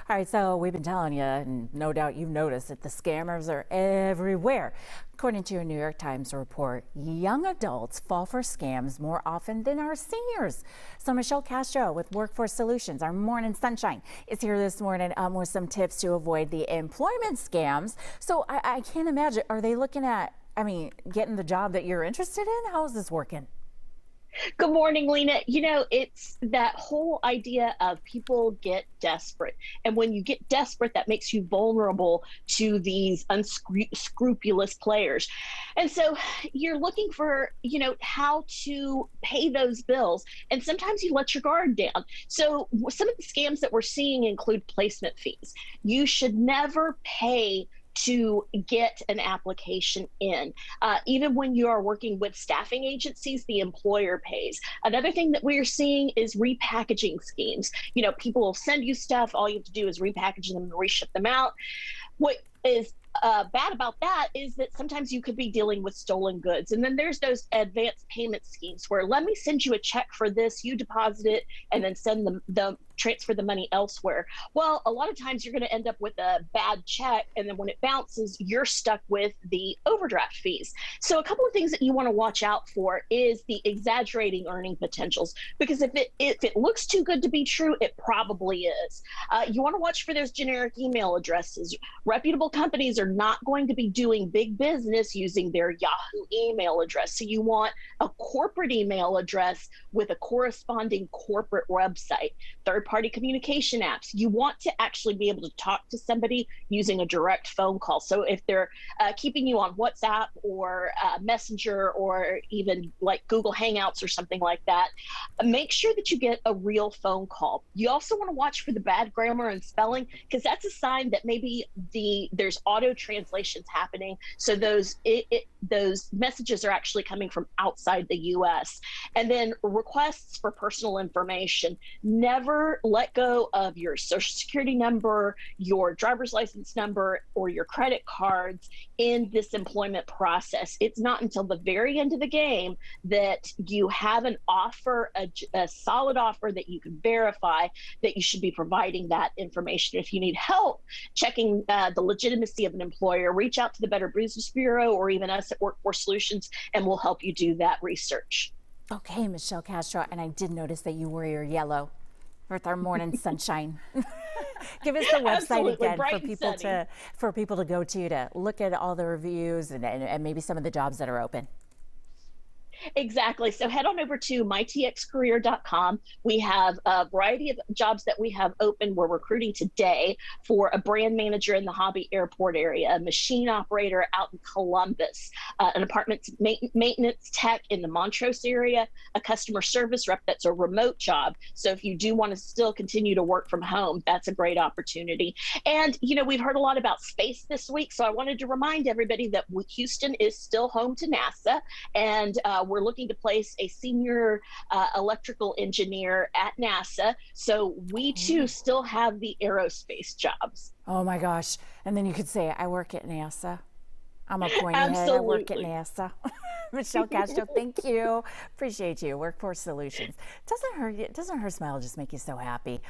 All right, so we've been telling you, and no doubt you've noticed that the scammers are everywhere. According to a New York Times report, young adults fall for scams more often than our seniors. So Michelle Castrow with Workforce Solutions, our morning sunshine, is here this morning with some tips to avoid the employment scams. So I can't imagine, are they looking at, getting the job that you're interested in? How is this working? Good morning, Lena. It's that whole idea of people get desperate. And when you get desperate, that makes you vulnerable to these unscrupulous players. And so you're looking for, how to pay those bills. And sometimes you let your guard down. So some of the scams that we're seeing include placement fees. You should never pay to get an application in. Even when you are working with staffing agencies, the employer pays. Another thing that we're seeing is repackaging schemes. People will send you stuff. All you have to do is repackage them and reship them out. What is bad about that is that sometimes you could be dealing with stolen goods. And then there's those advanced payment schemes where let me send you a check for this, you deposit it, and then send transfer the money elsewhere. Well, a lot of times you're going to end up with a bad check, and then when it bounces, you're stuck with the overdraft fees. So a couple of things that you want to watch out for is the exaggerating earning potentials, because if it looks too good to be true, it probably is. You want to watch for those generic email addresses. Reputable companies are not going to be doing big business using their Yahoo email address. So you want a corporate email address with a corresponding corporate website. Third-party communication apps. You want to actually be able to talk to somebody using a direct phone call. So if they're keeping you on WhatsApp or Messenger or even like Google Hangouts or something like that, make sure that you get a real phone call. You also want to watch for the bad grammar and spelling, because that's a sign that maybe there's auto translations happening. So those messages are actually coming from outside the US. And then requests for personal information. Never let go of your social security number, your driver's license number, or your credit cards in this employment process. It's not until the very end of the game that you have an offer, a solid offer that you can verify, that you should be providing that information. If you need help checking the legitimacy of an employer, reach out to the Better Business Bureau or even us at Workforce Solutions, and we'll help you do that research. Okay, Michelle Castrow, and I did notice that you wear your yellow with our morning sunshine. Give us the website again for people to go to look at all the reviews and maybe some of the jobs that are open. Exactly. So head on over to mytxcareer.com. We have a variety of jobs that we have open. We're recruiting today for a brand manager in the Hobby Airport area, a machine operator out in Columbus, an apartment maintenance tech in the Montrose area, a customer service rep. That's a remote job. So if you do want to still continue to work from home, that's a great opportunity. And, we've heard a lot about space this week. So I wanted to remind everybody that Houston is still home to NASA, and we're looking to place a senior electrical engineer at NASA. So we too still have the aerospace jobs. Oh my gosh. And then you could say, I work at NASA. I'm a pointy head. I work at NASA. Michelle Castrow, thank you. Appreciate you. Workforce Solutions. Doesn't her smile just make you so happy?